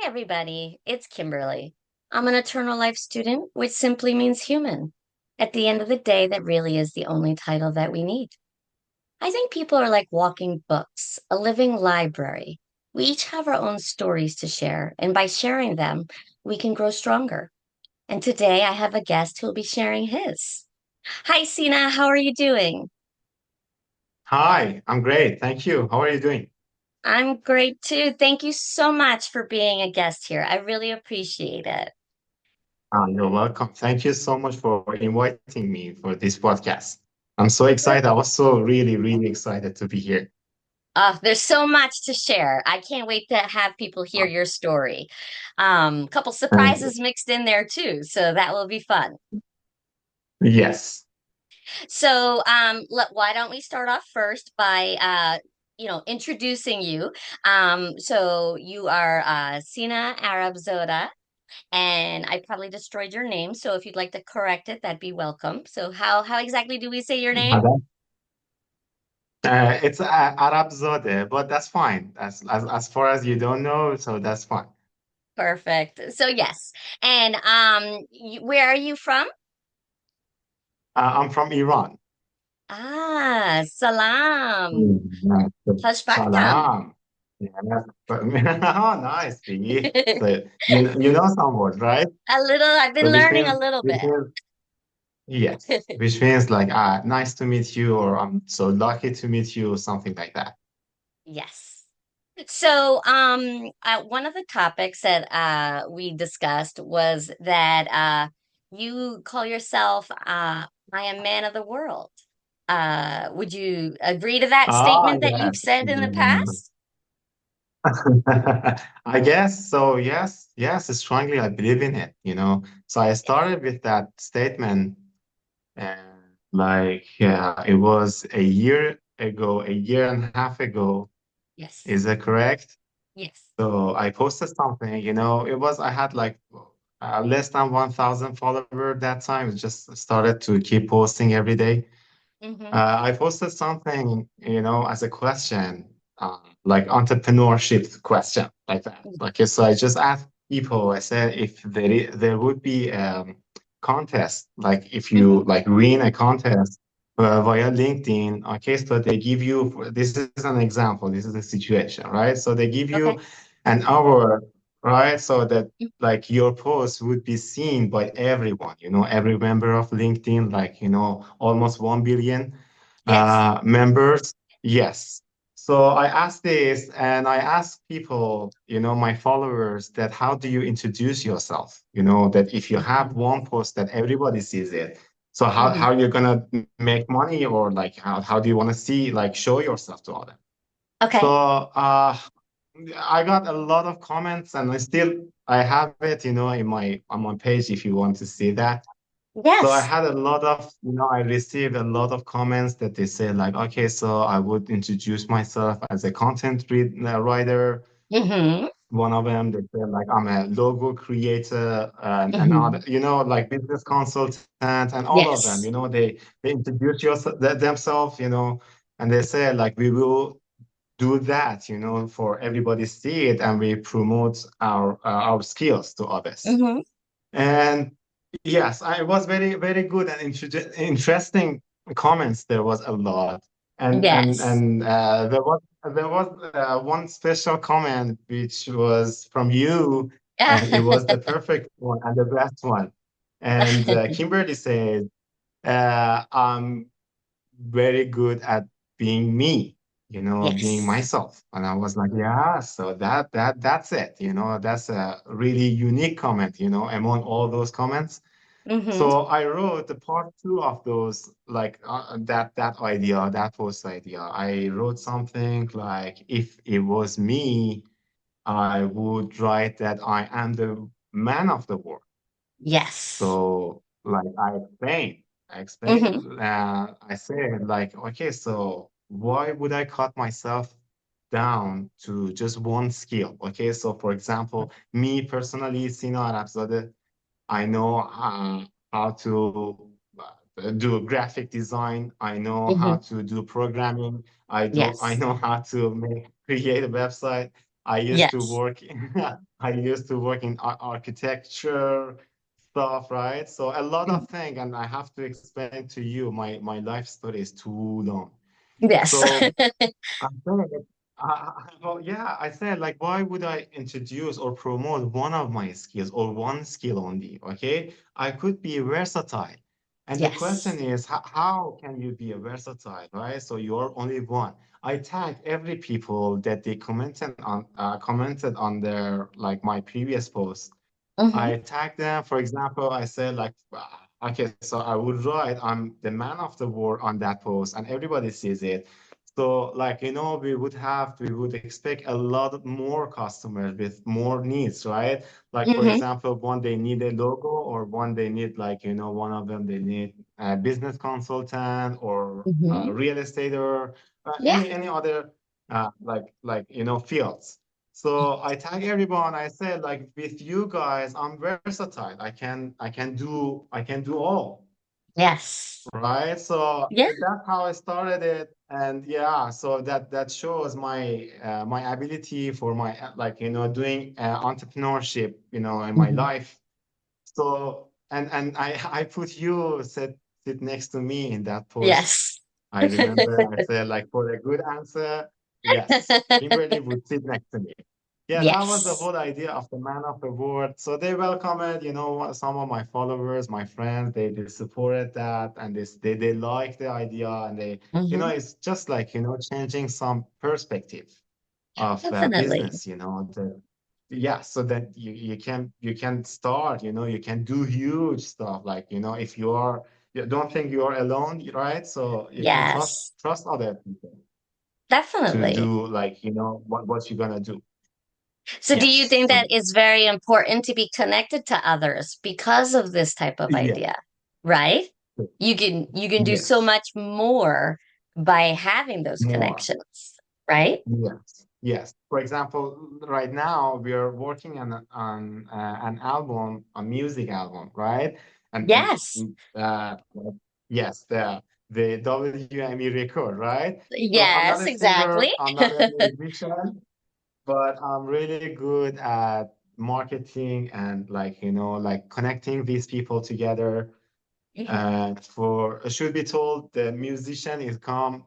Hi, everybody. It's Kimberly. I'm an eternal life student, which simply means human. At the end of the day, that really is the only title that we need. I think people are like walking books, a living library. We each have our own stories to share, and by sharing them, we can grow stronger. And today I have a guest who'll be sharing his. Hi, Sina. How are you doing? Hi, I'm great. Thank you. How are you doing? I'm great too. Thank you so much for being a guest here. I really appreciate it. You're welcome. Thank you so much for inviting me for this podcast. I'm so excited. I was so really excited to be here. There's so much to share. I can't wait to have people hear Uh, your story. Couple Thank you. surprises mixed in there too, so that will be fun. Yes. So, why don't we start off first by, introducing you. So you are Sina Arabzadeh, and I probably destroyed your name. So if you'd like to correct it, that'd be welcome. So how exactly do we say your name? It's Arabzadeh, but that's fine. As far as you don't know, so that's fine. Perfect. So yes, and where are you from? I'm from Iran. Salam. Yeah. Hoşbaktam. Salam. Yeah. Oh, nice. See? So you know some words, right? A little, I've been So learning a little which bit. means yes, which means like, nice to meet you, or I'm so lucky to meet you, or something like that. Yes. So, one of the topics that we discussed was that you call yourself I am man of the world. Would you agree to that Ah, statement that yes. you've said in the past? I guess so. Yes, strongly I believe in it, you know. So I started with that statement, and like, yeah, it was a year ago, a year and a half ago. Yes. Is that correct? Yes. So I posted something, you know, I had like less than 1,000 followers that time. It just started to keep posting every day. Mm-hmm. I posted something, you know, as a question, like entrepreneurship question, like that. Like, so I just asked people, I said, if there would be contest, like if you Mm-hmm. like win a contest via LinkedIn, okay, so they give you, this is an example, this is a situation, right? So they give Okay. you an hour, right? So that like your post would be seen by everyone, you know, every member of LinkedIn, like, you know, almost 1 billion Yes. members. Yes. So I asked this and I asked people, you know, my followers, that how do you introduce yourself? You know, that if you have Mm-hmm. one post that everybody sees it, so Mm-hmm. how you're gonna make money, or like how do you want to see, like, show yourself to others? So Okay. I got a lot of comments, and I have it, you know, in my on my page if you want to see that. So I Yes. had a lot of, you know, I received a lot of comments that they say like, okay, so I would introduce myself as a writer. Mm-hmm. One of them, they said like, I'm a logo creator, and other, Mm-hmm. you know, like business consultant, and all of them, Yes. you know, they introduce themselves, you know, and they say like, we will do that, you know, for everybody to see it, and we promote our skills to others. Mm-hmm. And yes, I was very good and interesting comments. There was a lot, Yes. and there was one special comment which was from you, and it was the perfect one and the best one. And Kimberly said, "I'm very good at being me, you know, being Yes. myself." And I was like, yeah, so that's it, you know, that's a really unique comment, you know, among all those comments. Mm-hmm. So I wrote the part two of those, like that idea, that post idea. I wrote something like, if it was me, I would write that I am the man of the world. Yes. So, like, Mm-hmm. I said, like, okay, so why would I cut myself down to just one skill? Okay, so for example, me personally, Sina Arabzadeh, I know how to do graphic design. I know how Mm-hmm. to do programming. I Yes. know how to create a website. I used to Yes. work I used to work in architecture stuff, right? So a lot Mm. of things, and I have to explain to you, my life story is too long. Yes. So I said, well, yeah, I said, like, why would I introduce or promote one of my skills or one skill only? Okay, I could be versatile. And the question Yes. is, how can you be a versatile, right? So you're only one. I thank every people that they commented on their like my previous post. Hmm. I tag them. For example, I said like, okay, so I would write, I'm the man of the world on that post, and everybody sees it. So like, we would expect a lot more customers with more needs, right? Like for Hmm. example, one they need a logo, or one they need like, one of them they need a business consultant or a Hmm. real estate or Yeah. any other fields. So I tag everyone. I said like with you guys, I'm versatile. I can do all, Yes. right? So Yeah. that's how I started it, and yeah, so that shows my ability for my doing entrepreneurship, in my Hmm. life. So and I put you sit next to me in that post. Yes. I remember I said like for a good answer, yes, Kimberly would sit next to me. Yeah, that was the Yes. whole idea of the man of the word. So they welcome it. Some of my followers, my friends, they supported that, and they like the idea, and Hmm. it's just like changing some perspective of Definitely. business. Yeah, so that you can start. You can do huge stuff. Like if you don't think you are alone, right? So you can trust Yes. trust other people to Definitely. do like what you're gonna do. So do you Yes. think So that it's very important to be connected to others because of this type of yeah. idea, right? You can do so Yes. much more by having those More. connections, right? Yes. Yes. For example, right now we are working on an album, a music album, right? Yes. Uh, yes, the WME record, right? So I'm not Yes, a exactly. singer, I'm not a musician, but I'm really good at marketing and like connecting these people together. Mhm. And for should be told, the musician is from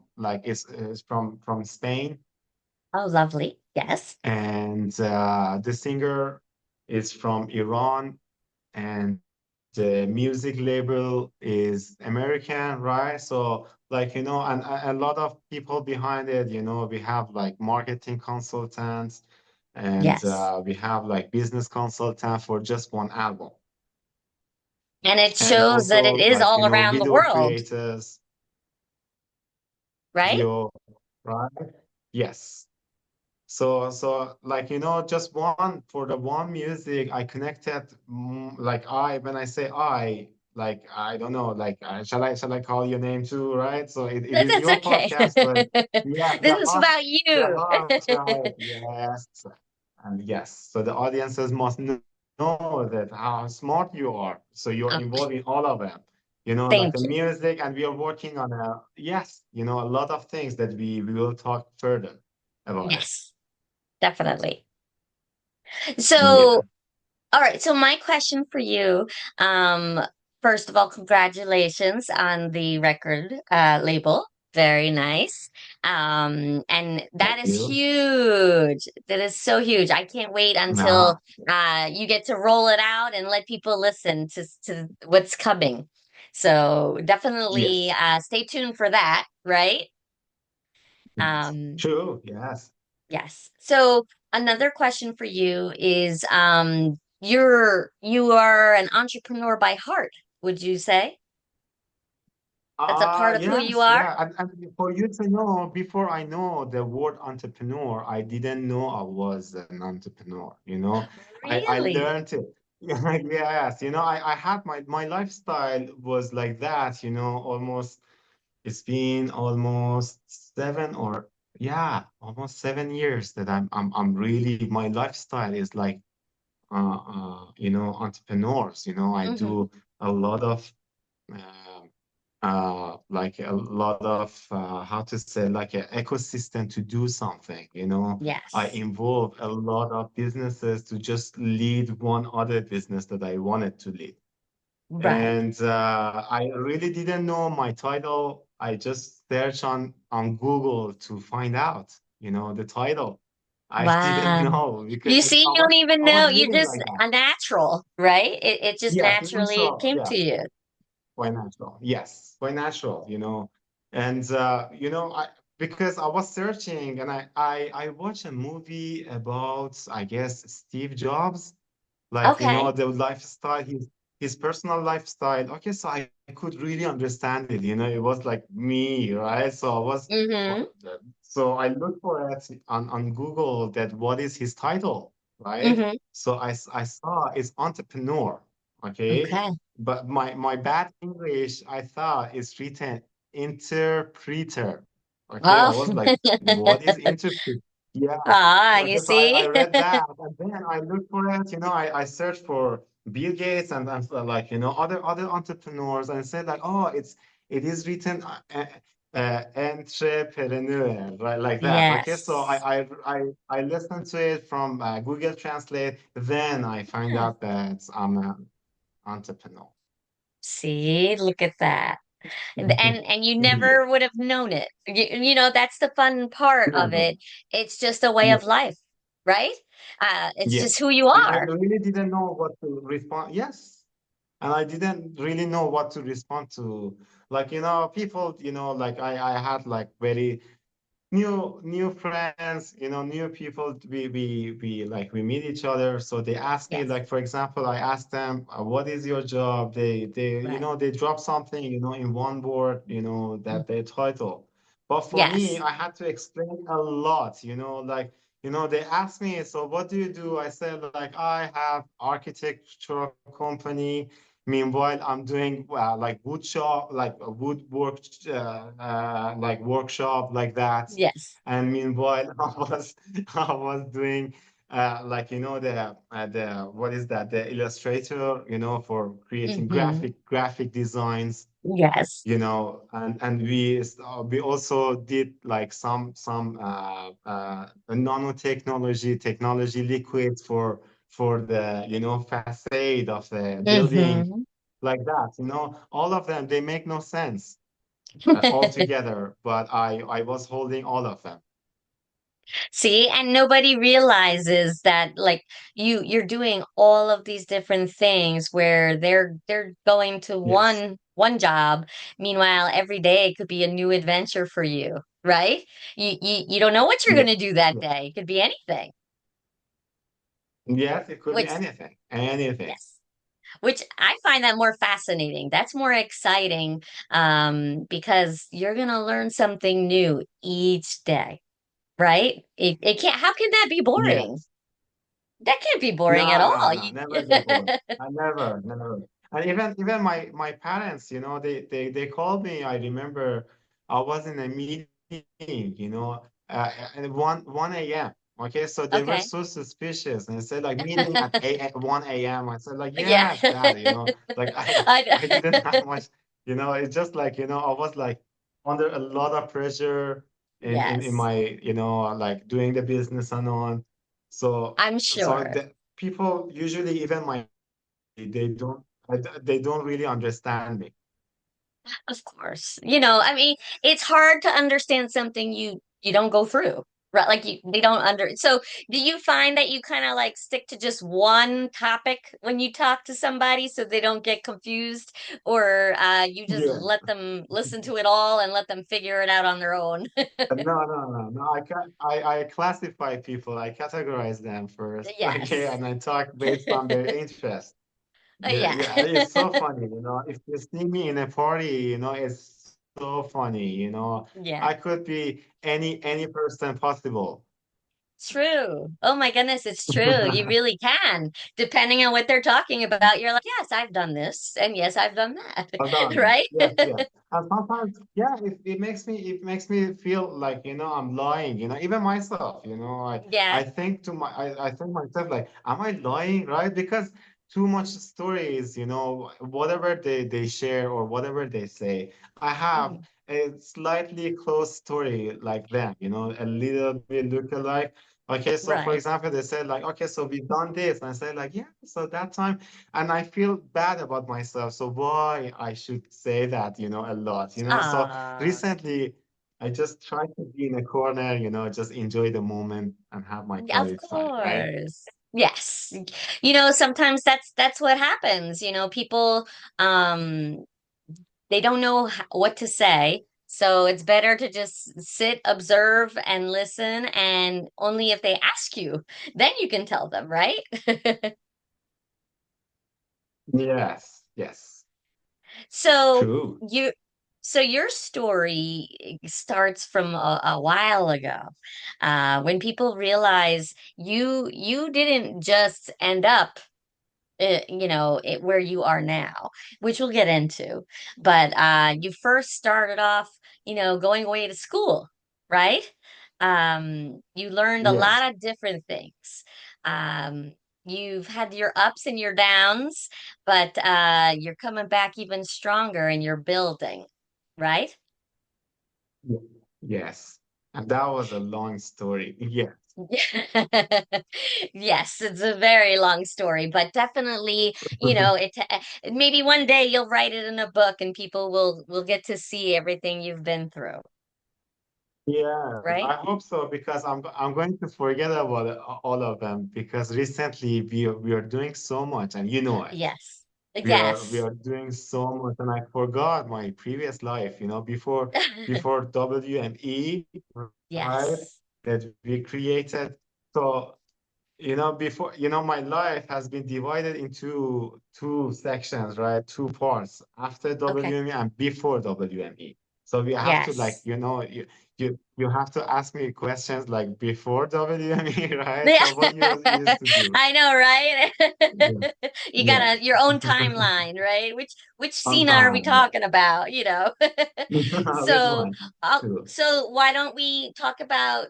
Spain, Oh, lovely. Yes. and the singer is from Iran, and the music label is American, right? So and a lot of people behind it. We have like marketing consultants, and Yes. we have like business consultant for just one album, And it and shows that it also is all around the video world, creators, right? video, right? Yes. So just one for the one music I connected, like when I say like I don't know, like shall I call your name too, right? So it is That's your okay. podcast, but yeah, This is about the you. heart, right? Yes, and yes. So the audiences must know that how smart you are. So you're Oh, involved in all of them. Like thank the you. music, and we are working on a lot of things that we will talk further about it. Yes, definitely. So, Yeah. all right. So my question for you, um, first of all, congratulations on the record label. Very nice. And Thank that is you. huge. That is so huge. I can't wait until Nah. you get to roll it out and let people listen to what's coming. So definitely Yes. stay tuned for that, right? Yes. Um, True. Yes. Yes. So another question for you is you are an entrepreneur by heart, would you say? That's a part of who you Yes. are? Yeah. And for you to know, before I know the word entrepreneur, I didn't know I was an entrepreneur. I Really? learned it. Yes. I had my lifestyle was like that. Almost it's been almost almost 7 years that I'm really my lifestyle is like entrepreneurs. I Hmm. do a lot of uh, like a lot of how to say, like an ecosystem to do something, you know. I Yes. involve a lot of businesses to just lead one other business that I wanted to lead. Right. And I really didn't know my title. I just searched on Google to find out, you know, the title. I didn't Wow. know because You see, I you don't was even I was know. You're living just like that. a natural, right? It just Yes, naturally natural. came to Yes, you. by natural. Yes, by natural. You know, and you know, I because I was searching and I watched a movie about, I guess, Steve Jobs, like, you know, Okay. the lifestyle, his personal lifestyle. Okay, so I could really understand it, you know. It was like me, right? So I was Mm-hmm. so I looked for it on Google, that what is his title, right? Mm-hmm. So I saw it's entrepreneur. Okay, Okay. but my bad English, I thought it's written interpreter. Okay, I Oh. was like, what is interpreter? Yeah. Ah, you Okay, so I see? read that, and then I looked for it. You know, I searched for Bill Gates and like, you know, other entrepreneurs, and said like, oh, it is written entrepreneur, right, like that. Okay, so Yes. I listened to it from Google Translate. Then I find Ah, out that I'm an entrepreneur. see, look at that. And you Yeah, never would have known it. That's the fun part of never. it. It's just a way Yeah, of life, right? It's just yes. who you And I are. really didn't know what to respond. Yes. And I didn't really know what to respond to. Like, you know, people, you know, like I had like very new friends, you know, new people. We like we meet each other. So they ask me, Yes. like, for example, I asked them, what is your job? They you Right. know, they drop something, you know, in one word, you know, Mm. that their title. But for me, Yes. I had to explain a lot, you know, like, you know, they asked me, so what do you do? I said, like, I have architectural company. Meanwhile, I'm doing like wood shop, like a woodwork, like workshop, like that. Yes. And meanwhile, I was doing like, you know, the what is that? The illustrator, you know, for creating Hmm. graphic designs, Yes. you know. And we also did like some nanotechnology technology liquids for the, you know, facade of the building, Hmm. like that, you know. All of them, they make no sense altogether, but I was holding all of them. See, and nobody realizes that like you're doing all of these different things where they're going to Yes. one job. Meanwhile, every day could be a new adventure for you, right? You don't know what you're going Yes. to do that Yes. day. It could be anything. Yes, it could be Which anything. Anything. yes. Which I find that more fascinating. That's more exciting because you're going to learn something new each day, right? It can't, how can that be boring? Yes. That can't be boring at No, all. no, no, never get bored. I never. And even my parents, you know, they called me. I remember I was in a meeting, you know, at 1 a.m. Okay, so they were Okay. so suspicious and said like meeting at 1 a.m. I said like, Yeah. yes, dad, you know, like I didn't have much, you know. It's just like, you know, I was like under a lot of pressure in Yes, my, you know, like doing the business and on. So I'm so sure. the people usually, even my, they don't they don't really understand me. Of course. I mean, it's hard to understand something you don't go through, right? Like they don't so do you find that you kind of like stick to just one topic when you talk to somebody so they don't get confused, or you just Yeah. let them listen to it all and let them figure it out on their own? No. I can I classify people. I categorize them first. Okay, Yes. and I talk based on their interest. Yeah, Yeah. yeah. It's so funny, you know. If you see me in a party, you know, it's so funny, you know. Yeah. I could be any person possible. True. Oh my goodness, it's true. You really can. Depending on what they're talking about, you're like, yes, I've done this, and yes, I've done that. Hold on. Right? Yes, yes. And sometimes, yeah, it makes me feel like, you know, I'm lying, you know, even myself, you know, Yeah. I think myself like, am I lying, right? Because too much stories, whatever they share or whatever they say. I have Mhm. a slightly close story like them, a little bit look alike. Okay, so for Right. example, they said like, okay, so we've done this, and I said like, yeah, so that time, and I feel bad about myself. So why I should say that, a lot, So Ah, recently, I just try to be in a corner, just enjoy the moment and have my of quality time, right? course. Yes. Sometimes that's what happens. People um they don't know what to say. So it's better to just sit, observe, and listen. And only if they ask you, then you can tell them, right? Yes, yes, So true. you, so your story starts from a while ago, when people realize you didn't just end up where you are now, which we'll get into. But you first started off, going away to school, right? You learned a Yes. lot of different things. Um, you've had your ups and your downs, but you're coming back even stronger and you're building, right? Ye- Yes. And that was a long story. Yes. Yes, it's a very long story, but definitely, maybe one day you'll write it in a book and people will get to see everything you've been through, Yes, right? I hope so because I'm going to forget about all of them because recently we are doing so much and you know it. Yes. We Yes. are doing so much and I forgot my previous life, before WME, right? Yes. That we created. So before, my life has been divided into two sections, right? Two parts, after Okay. WME and before WME. So we have to like, Yes. you have to ask me questions like before WME, right? So what you used to do? I know, Yeah. right? You Yeah. got your own timeline, right? Which On scene are we time, yeah. talking about? Which So, one? True. so why don't we talk about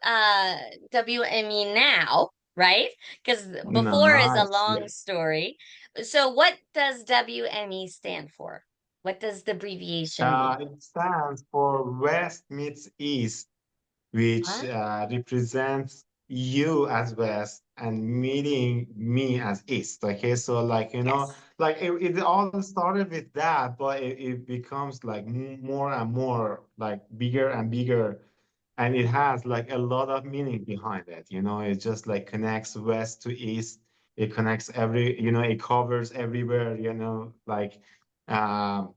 WME now, right? Because before is a Nice. long Yeah. story. So what does WME stand for? What does the abbreviation mean? It stands for West meets East, which Huh? represents you as West and meeting me as East. Okay, so like Yes. like it all started with that, but it becomes like more and more like bigger and bigger, and it has like a lot of meaning behind it. It just like connects West to East. It connects it covers everywhere. Like. Um,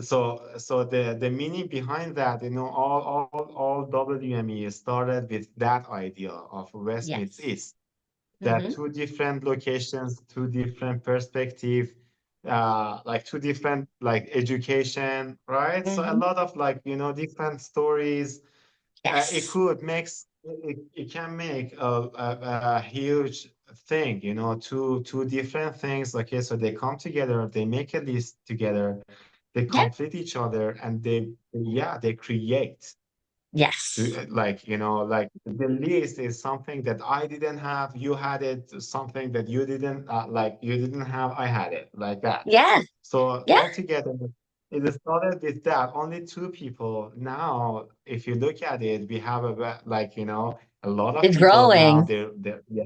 so the meaning behind that, all WME started with that idea of West meets Yes. East. That Mm-hmm. two different locations, two different perspective, like two different like education, right? So a Mm-hmm. lot of like different stories. It Yes. could makes it can make a huge thing, two different things. Okay, so they come together, they make a list together, they Yeah. complete each other, and they create Yes. like the list is something that I didn't have, you had it, something that you didn't you didn't have, I had it, like that. Yeah. So Yeah. altogether, it started with that. Only two people. Now, if you look at it, we have a lot of It's people now. growing. They're yeah.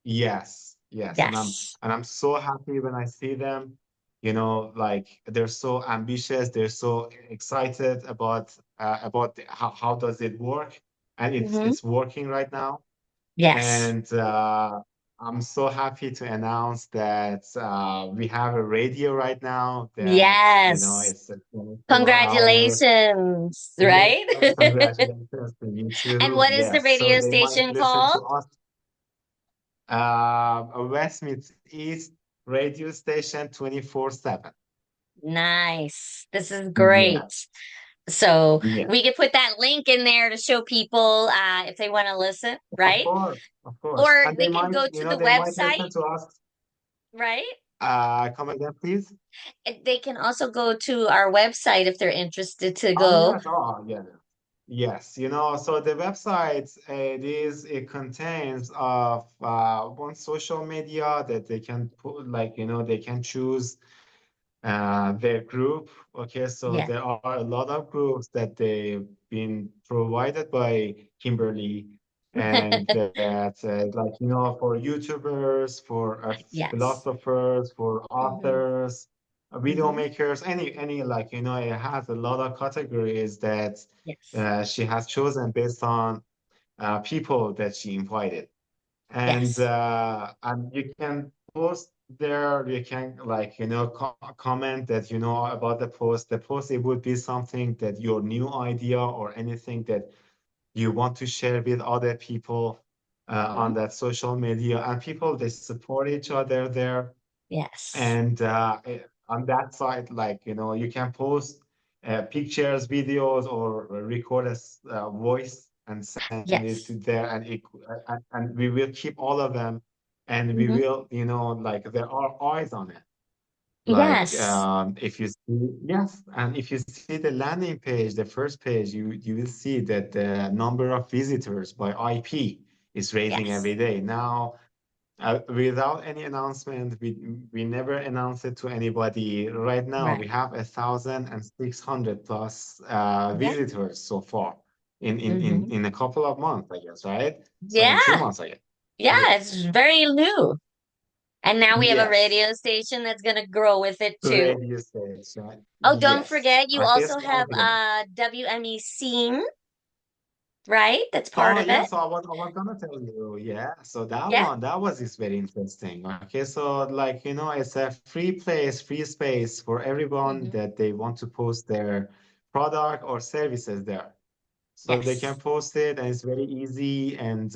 Yes, yes, and I'm Yes. and I'm so happy when I see them. Like they're so ambitious, they're so excited about how does it work, and it's Hmm. it's working right now. Yes. And I'm so happy to announce that we have a radio right now that, Yes. it's a 24-hour. Congratulations, Yes, right? congratulations to you And too. what is the Yes, so radio they might station listen called? to us. Westmead East radio station 24/7. Nice. This is great. Yes, So yes, we could put that link in there to show people if they want to listen, of right? course, of course. Or And they can go to the they might website, listen to us. right? Come again, please. And they can also go to our website if they're interested to Oh, go. yes. Oh, yeah. Yes, so the website, it contains of one social media that they can put, like, they can choose their group. Okay, so Yeah. there are a lot of groups that they've been provided by Kimberly, and that, like, for YouTubers, for Yes. philosophers, for Hmm. authors, video Hmm. makers, any, like, it has a lot of categories that Yes. she has chosen based on people that she invited. Yes. And you can post there, you can, like, comment that, about the post. The post, it would be something that your new idea or anything that you want to share with other people on Hmm. that social media. And people, they support each other there. Yes. And on that side, like, you can post pictures, videos, or record a voice and send it to Yes. there, and we will keep all of them, and we Hmm. will, like, there are eyes on it. Like, Yes. if you see, yes, and if you see the landing page, the first page, you will see that the number of visitors by IP is raising Yes. every day. Now, without any announcement, we never announce it to anybody. Right now, we Right. have 1,600 plus Yeah. visitors so far Hmm. in a couple of months, I guess, right? So in Yeah. 2 months, I guess. Yeah. Yes. It's very new. And now we have a Yes. radio station that's going to grow with it too. Radio station. Oh, don't Yes. forget, you Okay, also so have altogether. WME Scene, right? That's part Oh of yeah, it. so I was gonna tell you, yeah. So that Yeah. one, that was is very interesting. Okay, so, like, it's a free place, free space for everyone Hmm. that they want to post their product or services there. So they can Yes. post it, and it's very easy. And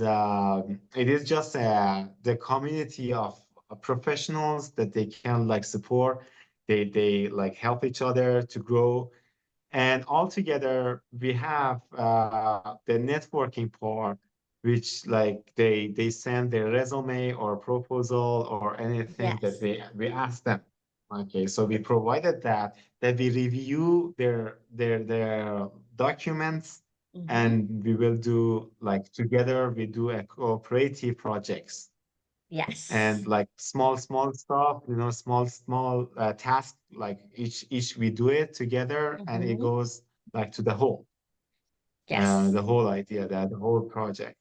it is just the community of professionals that they can, like, support. They like help each other to grow, and altogether, we have the networking part, which, like, they send their resume or proposal or anything that Yes. we ask them. Okay, so we provided that we review their documents, Hmm. and we will do, like, together we do a cooperative projects, and, Yes. like, small stuff, small tasks, like, each we do it together, and it Hmm. goes, like, to Yes. the whole idea, that the whole project.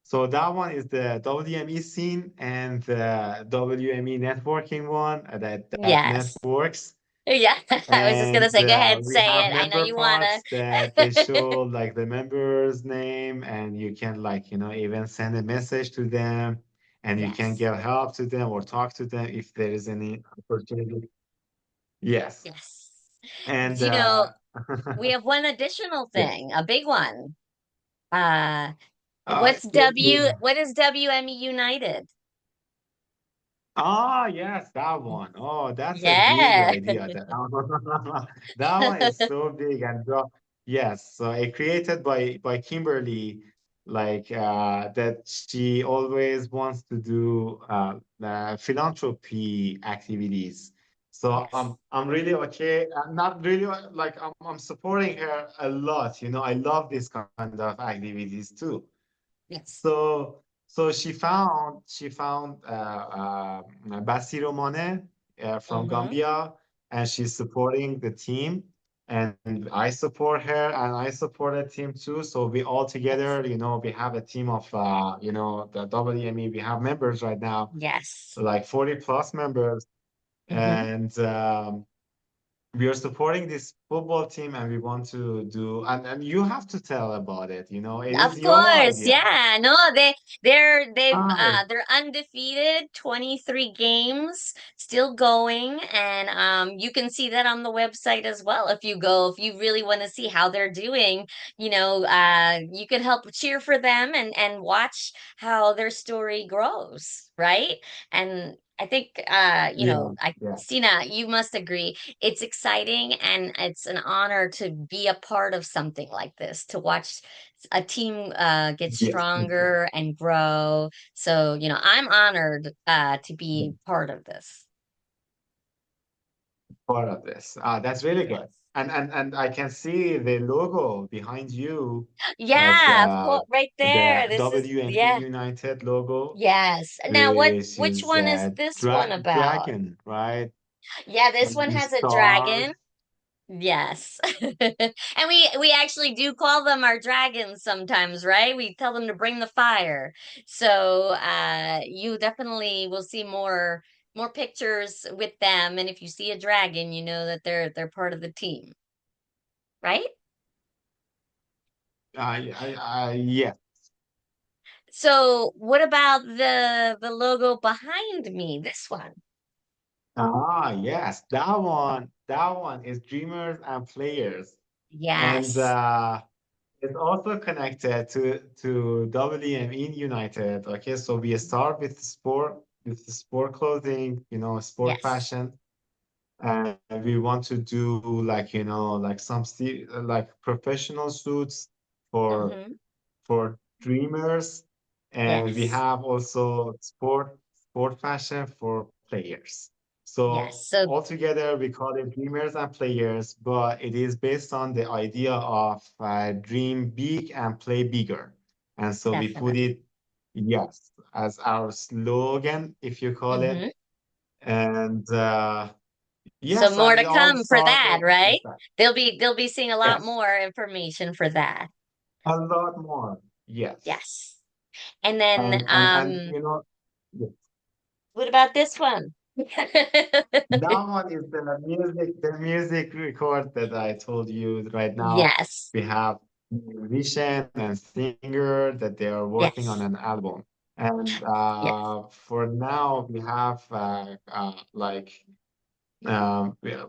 So that one is the WME scene, and the WME networking one, that Yes. networks. Yeah. I was just gonna And say, go ahead, we say have it. I know member you wanna. parts that they show, like, the members' name, and you can, like, even send a message to them, and you can Yes. get help to them or talk to them if there is any opportunity. Yes. Yes. And You know, we have one additional yes. thing, a big one. Uh, Excuse me. what is WME United? Yes, that one. Oh, that's a big Yeah. idea. That one is so big and yes. So it created by Kimberly, like, that she always wants to do philanthropy activities. So Yes. I'm really okay. I'm not really, like, I'm supporting her a lot. I love this kind of activities too. Yes. So she found Basiro Mone from Mm-hmm. Gambia, and she's supporting the team. And I support her, and I support the team too. So we all Yes. together, we have a team of the WME. We have members right now, Yes. like 40 plus members, Mm-hmm. and we are supporting this football team, and we want to do, and you have to tell about it. It is Of your course, idea. yeah. No, Ah, they're undefeated, 23 games still going, and you can see that on the website as well if you go, if you really want to see how they're doing, you can help cheer for them and watch how their story grows, right? And I think yeah, I yeah, Sina, you must agree it's exciting and it's an honor to be a part of something like this, to watch a team get yes, yes. stronger and grow. So, I'm honored to be part of this. Part of this. That's really Yes. good. and I can see the logo behind you, Yeah, of course, right there. the This is, WME yeah, United logo, yes. Now, which which is one is this one about? dragon, right? Yeah, this And one these has a stars. dragon. Yes. And we actually do call them our dragons sometimes, right? We tell them to bring the fire. So you definitely will see more pictures with them. And if you see a dragon, you know that they're part of the team, right? Yeah. So what about the logo behind me? This one. Yes, that one is dreamers and players. And Yes. it's also connected to WME United. Okay, so we start with the sport clothing, sport Yes. fashion, and we want to do like like like professional suits for Mm-hmm. for dreamers, and we Yes. have also sport fashion for players. So Yes. So altogether, we call it dreamers and players, but it is based on the idea of dream big and play bigger. And so we put definitely. it, yes, as our slogan, if you call it. Mm-hmm. And So yes, more and to it all come for that, started right? with that. They'll be seeing a lot Yes, more information for that. a lot more. Yes. Yes. And then And yes. what about this one? That one is the music record that I told you right now. Yes. We have musician and singer that they are working on Yes. an album. And Yes. for now, we have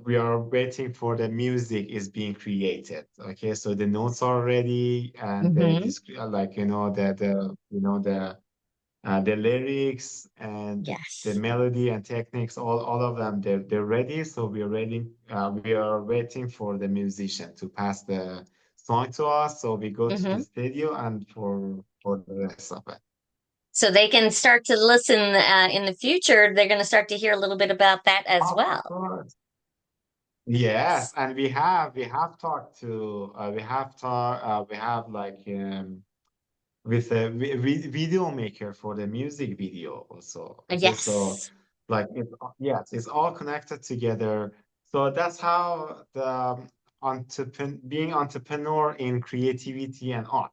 we are waiting for the music is being created. Okay, so the notes are ready, and Mm-hmm. like the lyrics and the Yes. melody and techniques, all of them, they're ready. So we are waiting for the musician to pass the song to us. So we go to the Mm-hmm. studio and for the rest of it. So they can start to listen in the future. They're going to start to hear a little bit about that as Of well. course. Yes, and we have talked to we have like with a video maker for the music video also. Okay, so Yes. like yes, it's all connected together. So that's how the being entrepreneur in creativity and art.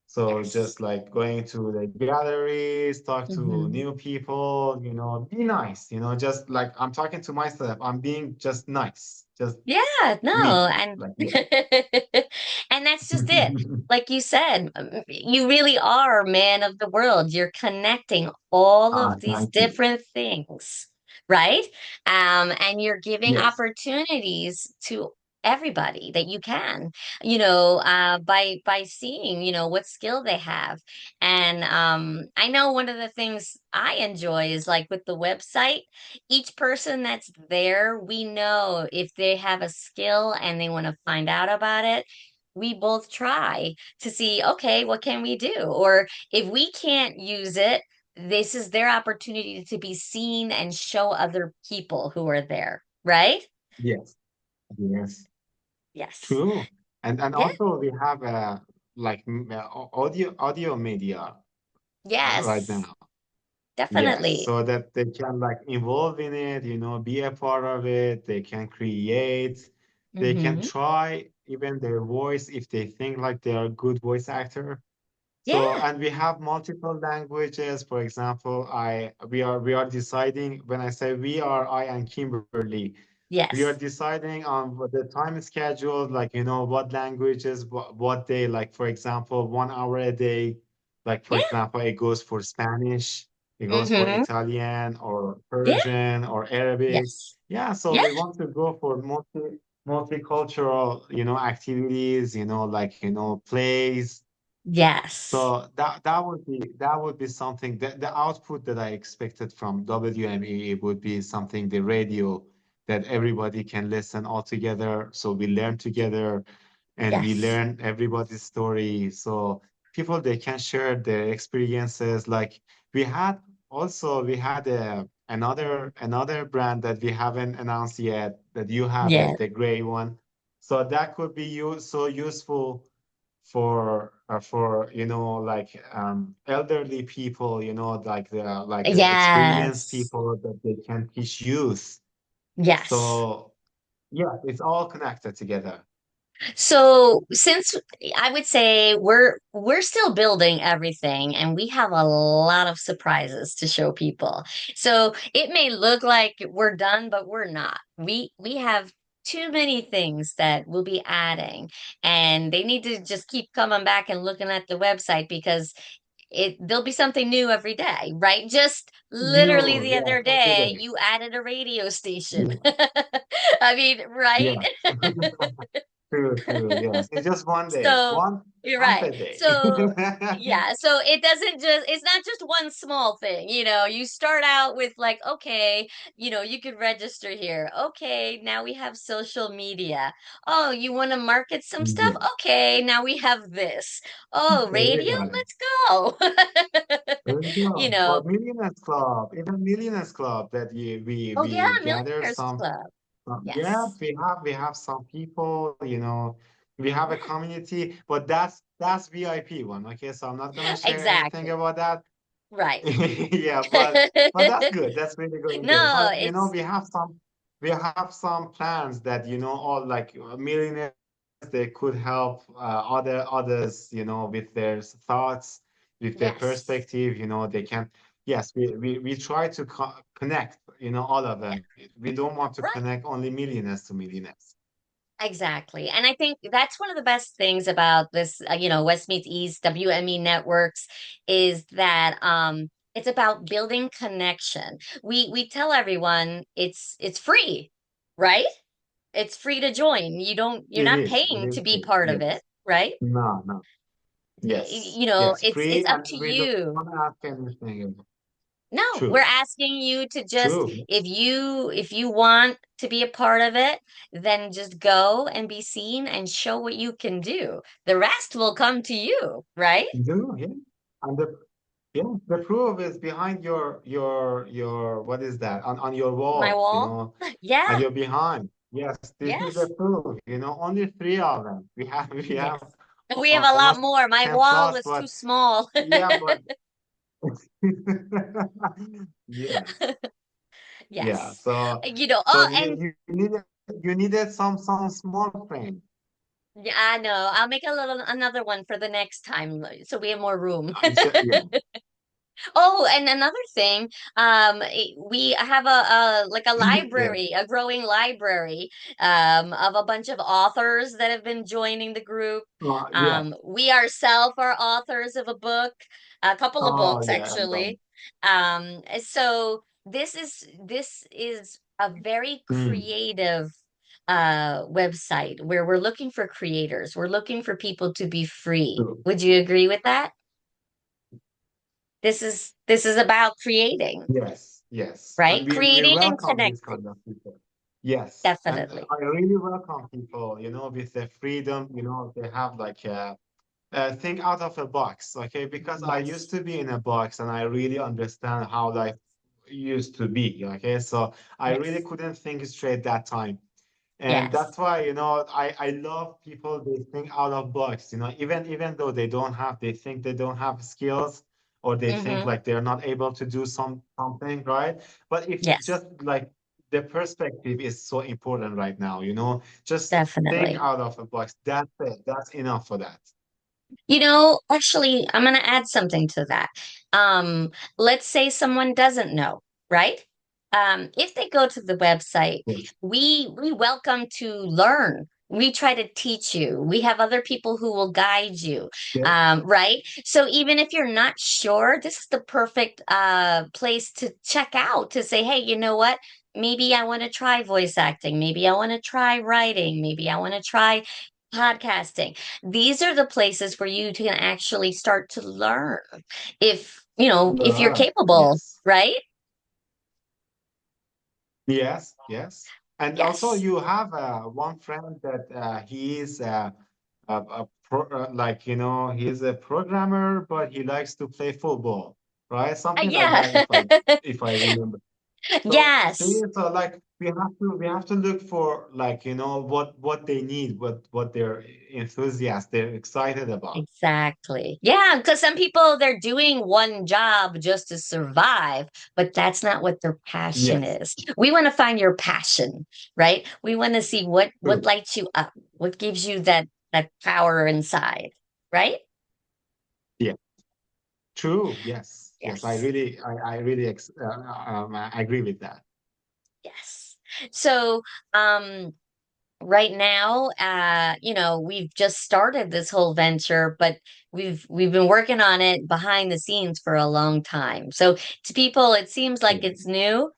So Yes. just like going to the galleries, talk to Mm-hmm. new people, be nice, just like I'm talking to myself, I'm being just nice, just Yeah, no, me, and like me. and that's just it. Like you said, you really are a man of the world. You're connecting all Ah, of these thank you. different things, right? And you're giving Yes, opportunities to everybody that you can, by seeing, what skill they have. And I know one of the things I enjoy is like with the website each person that's there, we know if they have a skill and they want to find out about it, we both try to see, okay, what can we do? Or if we can't use it, this is their opportunity to be seen and show other people who are there, right? yes, yes. Yes. True. And Yeah. also we have like audio media right Yes. now. Yes, Definitely. so that they can like involve in it, be a part of it. They can create. They can Mm-hmm. try even their voice if they think like they are a good voice actor. So, Yeah. and we have multiple languages. For example, we are deciding, when I say we are, I and Kimberly, we are Yes. deciding on what the time schedule, like, what languages, what day, like, for example, 1 hour a day, like, for Yeah. example, it goes for Spanish, it goes for Mm-hmm. Italian or Yeah. Persian or Arabic. Yes. Yeah, so Yeah. we want to go for multicultural, activities, like, plays. Yes. So that would be something that the output that I expected from WME would be something, the radio, that everybody can listen all together. So we learn together and we Yes. learn everybody's story. So people, they can share their experiences. Like we had another brand that we haven't announced yet, that you have Yeah. it, the gray one. So that could be so useful for like elderly people, like the experienced Yes. people that they can teach youth. Yes. So yeah, it's all connected together. So since I would say we're still building everything and we have a lot of surprises to show people. So it may look like we're done, but we're not. We have too many things that we'll be adding and they need to just keep coming back and looking at the website because there'll be something new every day, right? Just literally New, the yes, other every day, day. you added a radio station. Yeah, I mean, right? yeah. True, true, yes. It's just one day, So you're once right. a day. So yeah, so it's not just one small thing, you start out with like, okay, you could register here. Okay, now we have social media. Oh, you want to market some stuff? Yeah, Okay, now we have this. Oh, okay, we radio, got it. let's go. There you You go. Or know, Millionaires Club, even Millionaires Club that oh yeah, we gather Millionaires some. Club. Yeah, Yes, we have some people, we have a yeah, community, but that's VIP one. Okay, so I'm not gonna share anything exactly. about that. Right. Yeah, but that's good. That's really good. Good. No, But it's we have some plans that all like millionaires they could help others with their thoughts, with their yes. perspective. They can. Yes, we try to connect. All of them. We don't want to Right. connect only millionaires to millionaires. Exactly. And I think that's one of the best things about this, West Meets East, WME Networks, is that it's about building connection. We tell everyone it's free, right? It's free to join. You're It not is. It paying is to be free. part of it, Yes. right? No, no. Yes. Yes. It's Free, up and to we don't you. ask anything. No, we're True. asking you to just True. if you want to be a part of it, then just go and be seen and show what you can do. The rest will come to you, right? Do, yeah. And the proof is behind your what is that? On your My wall, wall. and Yeah, you're behind. Yes, this is the yes. proof, only three of them. We have Yes. We have a lot almost more. My 10 wall plus, was too but small. yeah, but yes. Yeah. Yes. So Oh, and you needed some small frame. yeah, I know. I'll make another one for the next time so we have more room. Yeah. Oh, and another thing, we have a like a Yeah. library, a growing library, of a bunch of authors that have been joining the group. Yeah. We ourselves are authors of a book, a couple of Oh books yeah. I love actually. So this is a very it. creative website where we're looking for creators. We're looking for people to be free. True. Would you agree with that? This is about creating, Yes, yes. And right? we Creating and welcome these connecting. kind of people. Yes. And Definitely. I really welcome people, with the freedom, they have like think out of a box, okay? Because I used Yes. to be in a box and I really understand how life used to be, okay? So I really Yes. couldn't think straight that time. And Yes. that's why, I love people, they think out of box, even though they think they don't have skills, or they think Mm-hmm. like they're not able to do something, right? But if Yes. just like the perspective is so important right now, just think Definitely. out of the box. That's it. That's enough for that. Actually, I'm going to add something to that. Um, let's say someone doesn't know, right? If they go to the website, Yeah. we welcome to learn. We try to teach you. We have other people who will guide you, Yeah. right? So even if you're not sure, this is the perfect place to check out to say, hey, you know what? Maybe I want to try voice acting. Maybe I want to try writing. Maybe I want to try podcasting. These are the places where you can actually start to learn if you're Learn. capable, Yes. right? Yes, yes. And also Yes. you have one friend that he is like he's a programmer, but he likes to play football, right? Something like Yeah. that, if I remember. So see, Yes. so like we have to look for, like, what they need, what they're enthusiastic, they're excited about. Exactly. Yeah, because some people they're doing one job just to survive, but that's not what their passion Yes, is. We want to find your passion, right? We want to see what true. lights you up, what gives you that power inside, right? Yeah, true. Yes, yes. I Yes. really, I really I agree with that. Yes. So, right now, we've just started this whole venture, but we've been working on it behind the scenes for a long time. So to people, it seems like it's new,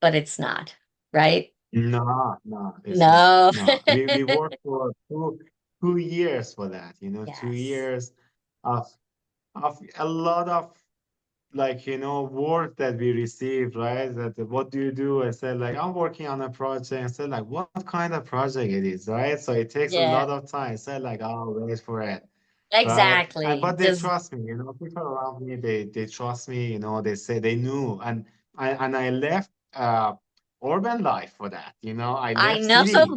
but it's not, right? No, no, it's not. No. No, we worked for 2 years for that. Two Yes. years of a lot of, like, work that we received, right? That what do you do? I said, like, I'm working on a project. I said, like, what kind of project it is, right? So it takes a Yeah, lot of time. I said, like, I'll wait for it, right? And exactly. but they Just trust me, people around me, they trust me, they say they knew. And I left urban life for that. I I left know. city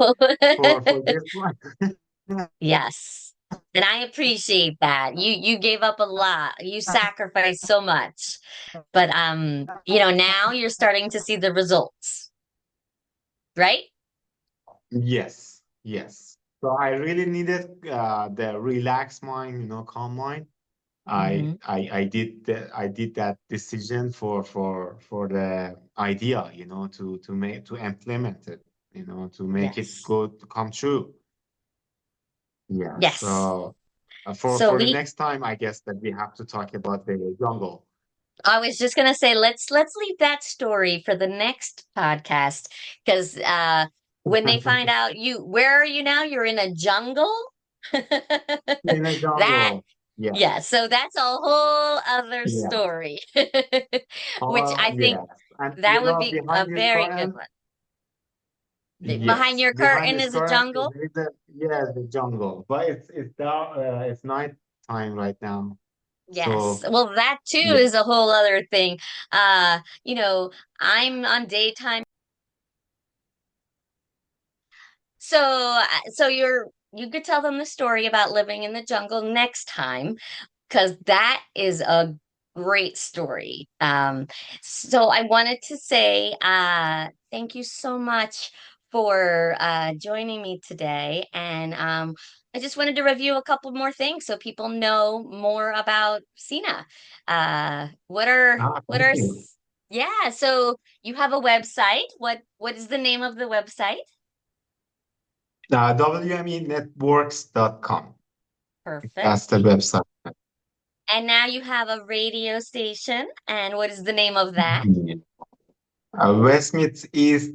for this one. Yes. And I appreciate that. You gave up a lot. You sacrificed so much. But now you're starting to see the results, right? Yes, yes. So I really needed the relaxed mind, calm mind. I Hmm. I I did that decision for the idea, to implement it, to make it Yes. go to come true. Yeah. Yes. So for So for the we next time, I guess that we have to talk about the jungle. I was just gonna say let's leave that story for the next podcast because when they find out where are you now? You're in a jungle? In a That jungle. yeah, Yes. so that's a whole other Yeah. story. Which I think Yes. And that would be a behind this very good curtain. one. Behind Yes, your behind curtain this is a current, jungle? there is the jungle, but it's dark. It's night time right now. Yes. So Well, that too yeah, is a whole other thing. Uh, you know, I'm on daytime. So you could tell them the story about living in the jungle next time because that is a great story. So I wanted to say thank you so much for joining me today, and I just wanted to review a couple more things so people know more about Sina. What thank are you. yeah? So you have a website. What is the name of the website? WMEnetworks.com. That's the Perfect. website. And now you have a radio station. And what is the name of that? Yeah. Westmeath East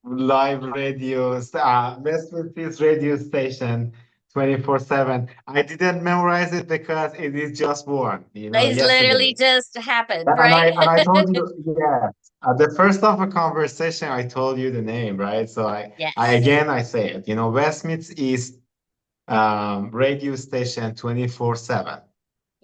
live radio, Westmeath East radio station, 24/7. I didn't memorize it because it is just born, It's literally yesterday. just happened, And right? I told you, yeah, at the first of a conversation, I told you the name, right? So Yes. I say it, Westmeath East radio station 24/7.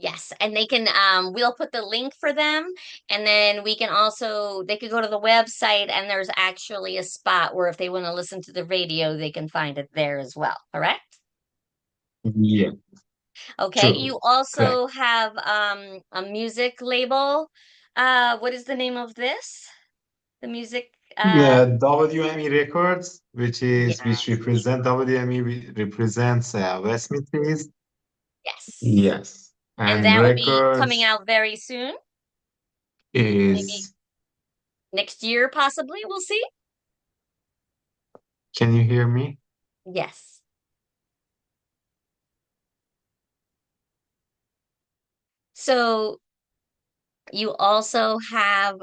Yes. And they can we'll put the link for them and then we can also they could go to the website and there's actually a spot where if they want to listen to the radio, they can find it there as well. Correct? Yeah, Okay. true. You Correct. also have a music label. What is the name of this? The music WME Records, which yes. represent WME represents Westmeath East. Yes. Yes. And And that will be coming records out very soon, maybe is, next year, possibly. We'll see. can you hear me? Yes. So you also have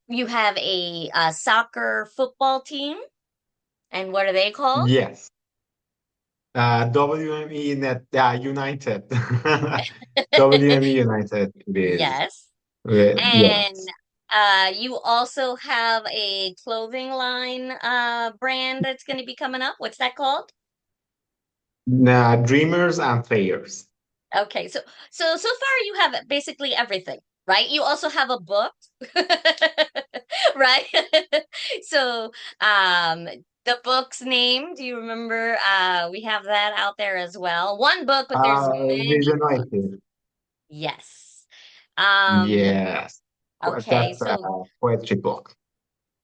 you have a soccer football team, and what are they called? Yes. WME Net United. WME United it is. Yes. And Yes. you also have a clothing line brand that's going to be coming up. What's that called? Dreamers and players. Okay, so far you have basically everything. right? You also have a book, right? So, um, the book's name, do you remember? We have that out there as well. One book, but there's many books. Regenerative. Yes. Um, Yes. okay, That's a so poetry book.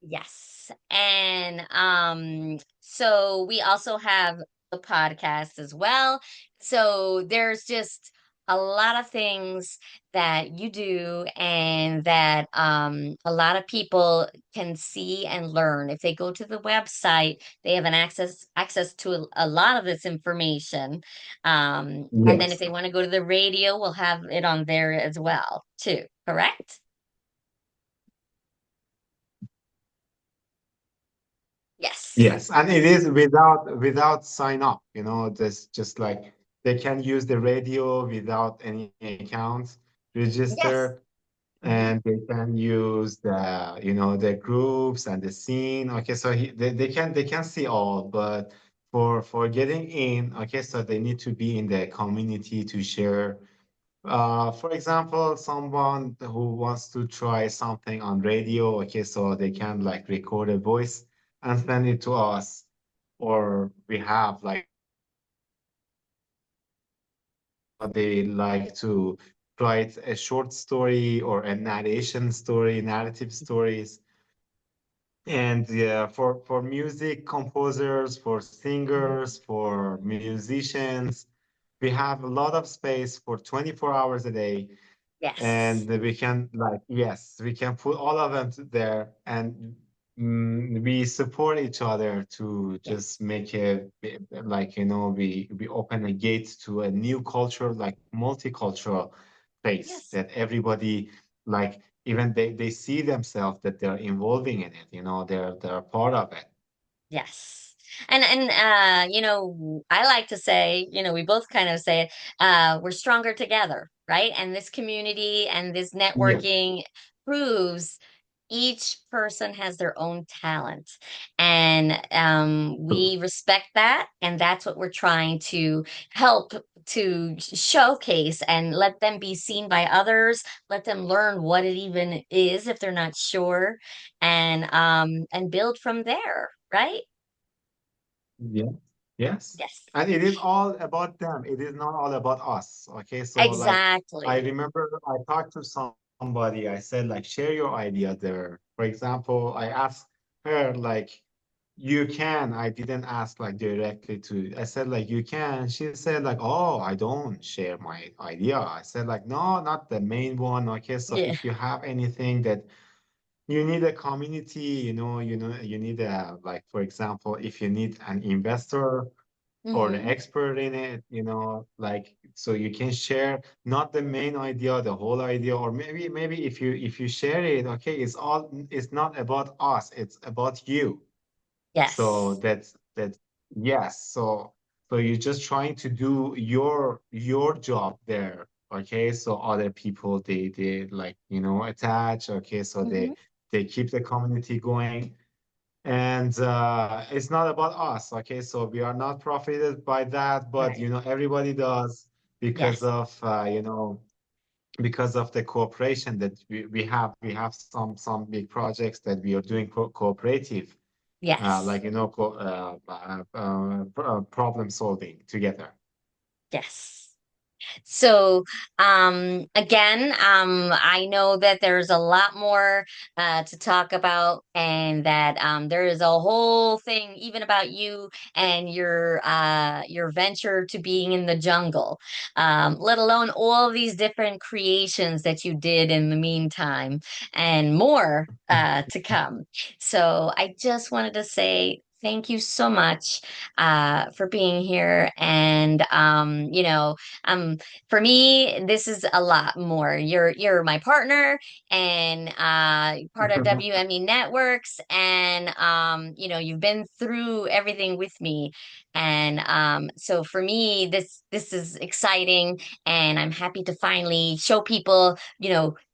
yes. And so we also have the podcast as well. So there's just a lot of things that you do and that a lot of people can see and learn. If they go to the website, they have an access to a lot of this information. And then if Yes. they want to go to the radio, we'll have it on there as well, too. Correct? Yes. Yes, and it is without sign up, this just like they can use the radio without any account Yes. register, Hmm. and they can use the groups and the scene. Okay, so they can see all, but for getting in, okay, so they need to be in the community to share. For example, someone who wants to try something on radio, okay, so they can like record a voice and send it to us, or we have like they like to write a short story or a narration story, narrative stories. And for music composers, for Hmm. singers, for musicians, we have a lot of space for 24 hours a day, Yes. and we can like yes, we can put all of them there, and we support each other to Yes. just make it like we open a gate to a new culture, like multicultural place Yes. that everybody like, even they see themselves that they're involving in it, they're part of it. Yes. And I like to say, we both kind of say it, we're stronger together, right? And this community and this Yeah. networking proves each person has their own talent. And we respect that. And that's what we're trying to help to showcase and let them be seen by others, let them learn what it even is if they're not sure, and build from there, right? Yeah. Yes. Yes. And it is all about them. It is not all about us. Okay. So like I Exactly. remember I talked to somebody, I said like share your idea there. For example, I asked her like you can. I didn't ask like directly to, I said like you can. She said like, oh, I don't share my idea. I said like, no, not the main one. Okay. So Yeah. if you have anything that you need a community, you need a, like, for example, if you need an investor or the Hmm. expert in it, like, so you can share not the main idea, the whole idea, or maybe if you share it, okay, it's not about us, it's about you. So Yes. that's yes. So you're just trying to do your job there. Okay. So other people they like, attach. Okay. So they Hmm. they keep the community going. And it's not about us. Okay. So we are not profited by that, but Right. everybody does because Yes. of because of the cooperation that we have some big projects that we are doing cooperative, Yes. like problem solving together. Yes. So, again, I know that there's a lot more to talk about, and that there is a whole thing even about you and your venture to being in the jungle, let alone all these different creations that you did in the meantime, and more to come. So, I just wanted to say thank you so much for being here, and for me, this is a lot more. You're my partner and part of WME Networks, and you've been through everything with me. And so for me, this is exciting, and I'm happy to finally show people,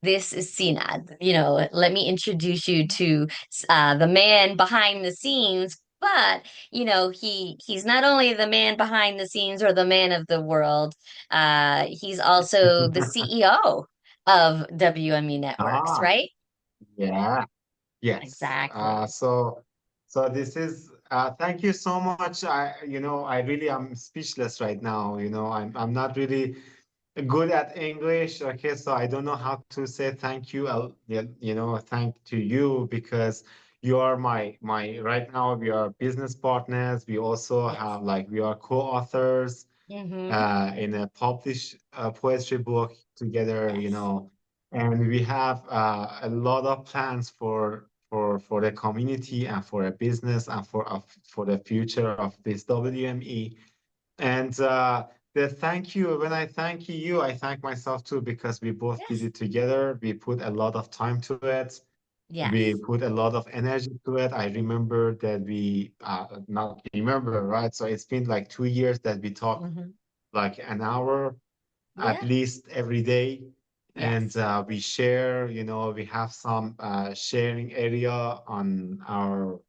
this is Sina. Let me introduce you to the man behind the scenes. But he's not only the man behind the scenes or the man of the world, he's also the CEO of WME Networks, Ah, right? yeah. Yes. Exactly. So this is thank you so much. I really am speechless right now. I'm not really good at English. Okay, so I don't know how to say thank you. Yeah, thank to you because you are my right now we are business partners. We also Yes. have like we are co-authors Mm-hmm. in a published poetry book together, Yes. and we have a lot of plans for the community and for a business and for the future of this WME. And the thank you, when I thank you, I thank myself too because we both did Yes. it together. We put a lot of time to it. We Yes. put a lot of energy to it. I remember that we not remember, right? So it's been like 2 years that we talk Mm-hmm. like an hour at Yeah. least every day. And Yes. we share, we have some sharing area on our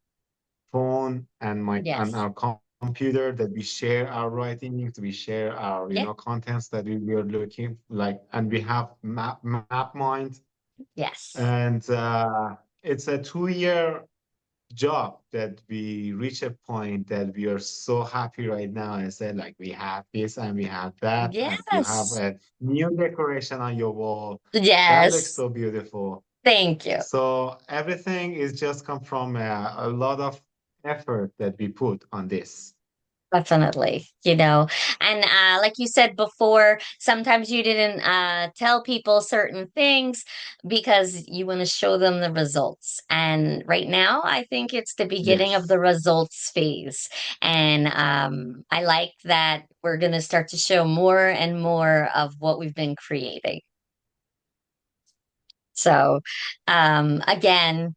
phone and my on Yes. our computer that we share our writings, we share our, Yeah. contents that we are looking like, and we have map mind. Yes. And it's a 2 year job that we reach a point that we are so happy right now and say like we have this and we have that and you have Yes. a new decoration on your wall that looks Yes. so beautiful. Thank you. So everything is just come from a lot of effort that we put on this. Definitely, and like you said before, sometimes you didn't tell people certain things because you want to show them the results. And right now, I think it's the beginning of the Yes. results phase. And I like that we're going to start to show more and more of what we've been creating. So, again,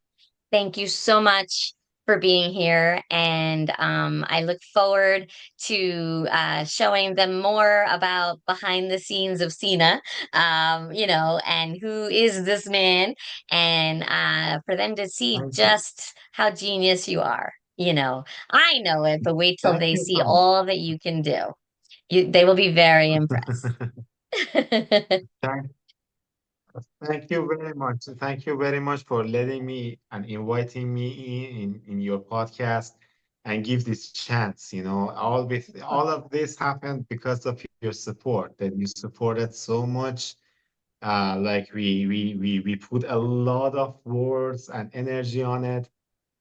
thank you so much for being here. And I look forward to showing them more about behind the scenes of Sina, and who is this man, and for them to see Thank you. just how genius you are. I know it, but wait till Thank they you see so much. all that you can do. They will be very impressed. Thank Thank you very much. Thank you very much for letting me and inviting me in your podcast and give this chance. All of this happened because of your support, that you supported so much. Like we put a lot of words and energy on it.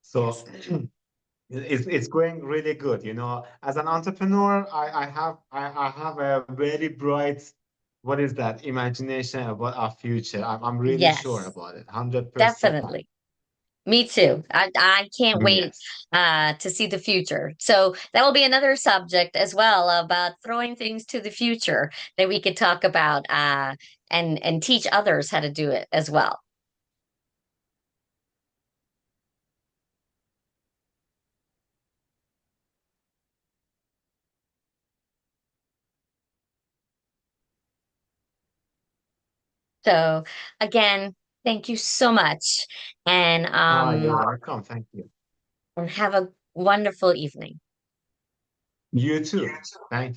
So Yes. it's going really good. As an entrepreneur, I have a very bright, what is that, imagination about our future. I'm really sure Yes, about it, 100%. definitely. Me too. I can't wait Yes. to see the future. So that will be another subject as well about throwing things to the future that we could talk about and teach others how to do it as well. So again, thank you so much, and You're welcome. Thank you. have a wonderful evening. You too. Thank